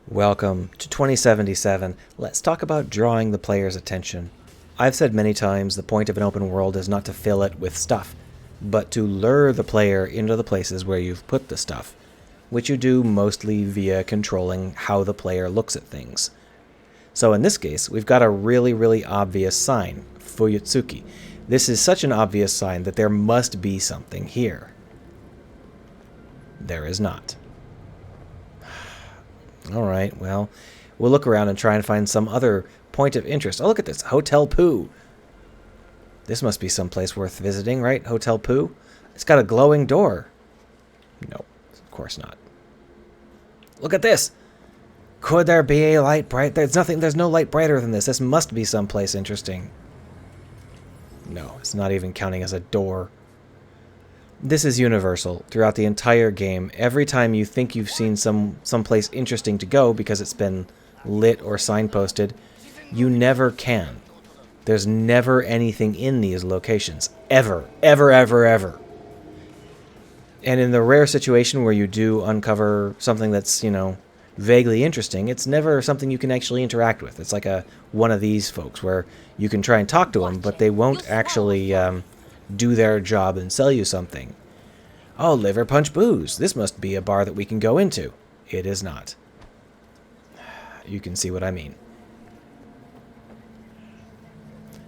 Welcome to 2077. Let's talk about drawing the player's attention. I've said many times the point of an open world is not to fill it with stuff, but to lure the player into the places where you've put the stuff, which you do mostly via controlling how the player looks at things. So in this case, we've got a really obvious sign, Fuyutsuki. This is such an obvious sign that there must be something here. There is not. Alright, well, we'll look around and try and find some other point of interest. Oh, look at this. Hotel Pooh. This must be someplace worth visiting, right? Hotel Pooh? It's got a glowing door. No, of course not. Look at this. Could there be a light bright? There's no light brighter than this. This must be someplace interesting. No, it's not even counting as a door. This is universal throughout the entire game. Every time you think you've seen someplace interesting to go because it's been lit or signposted, you never can. There's never anything in these locations. Ever. Ever. And in the rare situation where you do uncover something that's, vaguely interesting, it's never something you can actually interact with. It's like one of these folks where you can try and talk to them, but they won't actually do their job and sell you something. Oh, Liver Punch Booze. This must be a bar that we can go into. It is not. You can see what I mean.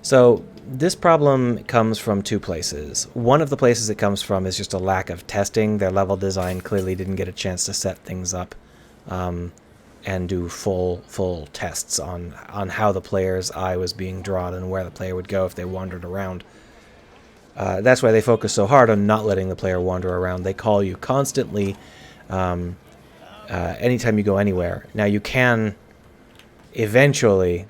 So this problem comes from two places. One of the places it comes from is just a lack of testing. Their level design clearly didn't get a chance to set things up and do full tests on how the player's eye was being drawn and where the player would go if they wandered around. That's why they focus so hard on not letting the player wander around. They call you constantly anytime you go anywhere. Now you can eventually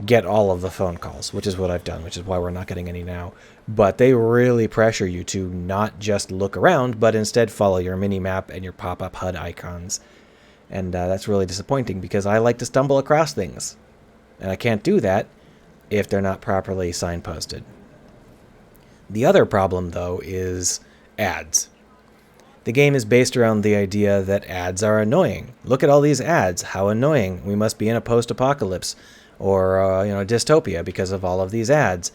get all of the phone calls, which is what I've done, which is why we're not getting any now. But they really pressure you to not just look around, but instead follow your mini-map and your pop-up HUD icons. And that's really disappointing because I like to stumble across things. And I can't do that if they're not properly signposted. The other problem, though, is ads. The game is based around the idea that ads are annoying. Look at all these ads. How annoying. We must be in a post-apocalypse or a dystopia because of all of these ads.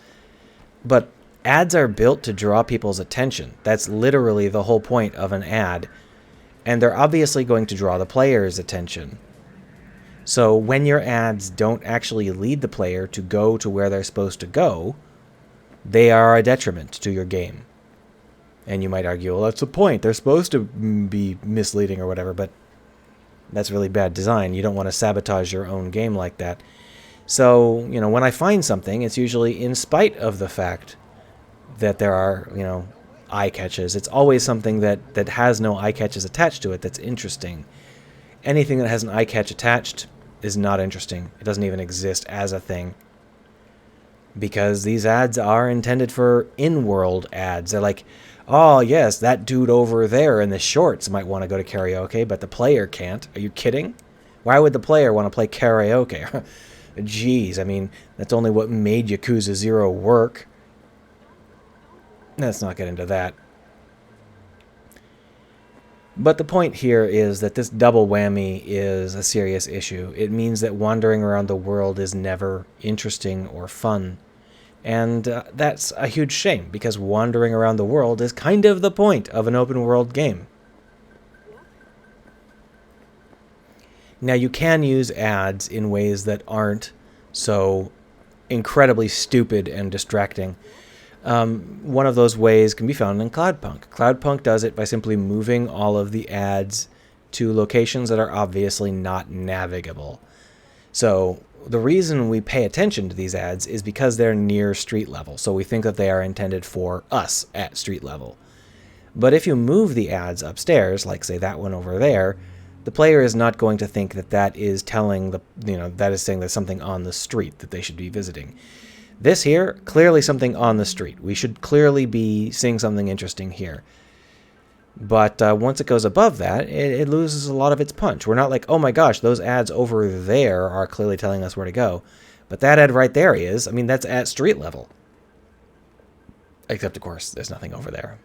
But ads are built to draw people's attention. That's literally the whole point of an ad. And they're obviously going to draw the player's attention. So when your ads don't actually lead the player to go to where they're supposed to go, they are a detriment to your game. And you might argue, well, that's the point. They're supposed to be misleading or whatever, but that's really bad design. You don't want to sabotage your own game like that. So, when I find something, it's usually in spite of the fact that there are, eye catches. It's always something that has no eye catches attached to it that's interesting. Anything that has an eye catch attached is not interesting. It doesn't even exist as a thing. Because these ads are intended for in-world ads. They're like, oh, yes, that dude over there in the shorts might want to go to karaoke, but the player can't. Are you kidding? Why would the player want to play karaoke? Jeez, that's only what made Yakuza 0 work. Let's not get into that. But the point here is that this double whammy is a serious issue. It means that wandering around the world is never interesting or fun. And that's a huge shame, because wandering around the world is kind of the point of an open world game. Now, you can use ads in ways that aren't so incredibly stupid and distracting. One of those ways can be found in Cloudpunk. Cloudpunk does it by simply moving all of the ads to locations that are obviously not navigable. So the reason we pay attention to these ads is because they're near street level. So we think that they are intended for us at street level. But if you move the ads upstairs, like say that one over there, the player is not going to think that that is telling that is saying there's something on the street that they should be visiting. This here, clearly something on the street. We should clearly be seeing something interesting here. But once it goes above that, it loses a lot of its punch. We're not like, oh my gosh, those ads over there are clearly telling us where to go. But that ad right there is, that's at street level. Except, of course, there's nothing over there.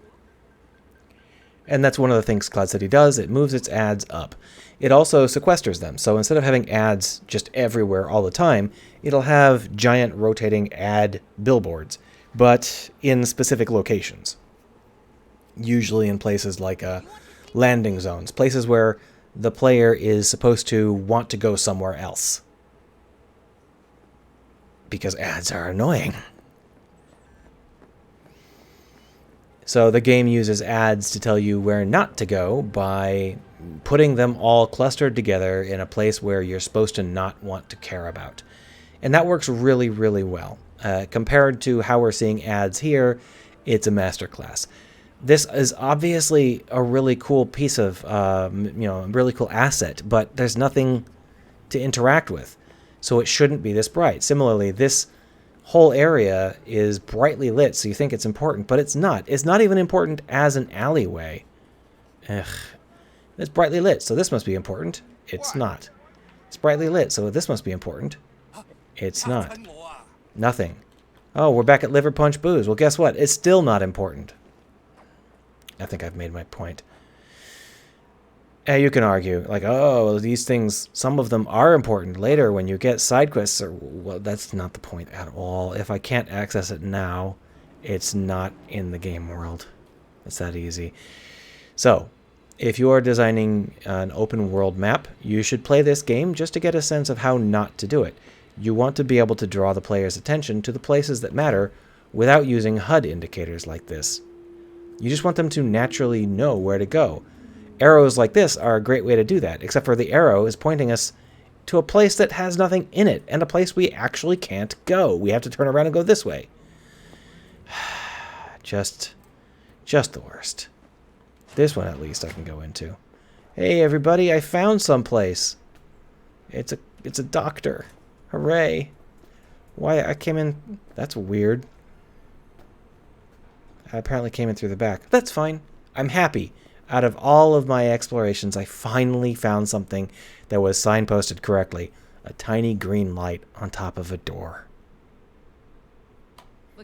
And that's one of the things Cloud City does. It moves its ads up. It also sequesters them. So instead of having ads just everywhere all the time, it'll have giant rotating ad billboards, but in specific locations. Usually in places like landing zones, places where the player is supposed to want to go somewhere else. Because ads are annoying. So the game uses ads to tell you where not to go by putting them all clustered together in a place where you're supposed to not want to care about. And that works really, really well. Compared to how we're seeing ads here, it's a masterclass. This is obviously a really cool piece of, a really cool asset, but there's nothing to interact with. So it shouldn't be this bright. Similarly, this whole area is brightly lit, so you think it's important, but it's not. It's not even important as an alleyway. Ugh. It's brightly lit, so this must be important. It's not. It's brightly lit, so this must be important. It's not. Nothing. Oh, we're back at Liver Punch Booze. Well, guess what? It's still not important. I think I've made my point. You can argue, like, oh, these things, some of them are important later when you get side quests. Well, that's not the point at all. If I can't access it now, it's not in the game world. It's that easy. So, if you are designing an open world map, you should play this game just to get a sense of how not to do it. You want to be able to draw the player's attention to the places that matter without using HUD indicators like this. You just want them to naturally know where to go. Arrows like this are a great way to do that, except for the arrow is pointing us to a place that has nothing in it, and a place we actually can't go. We have to turn around and go this way. Just the worst. This one, at least, I can go into. Hey, everybody, I found someplace. It's a doctor. Hooray. Why, I came in... That's weird. I apparently came in through the back. That's fine. I'm happy. Out of all of my explorations, I finally found something that was signposted correctly. A tiny green light on top of a door.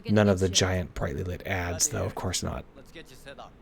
None of the giant brightly lit ads, though, of course not. Let's get you set up.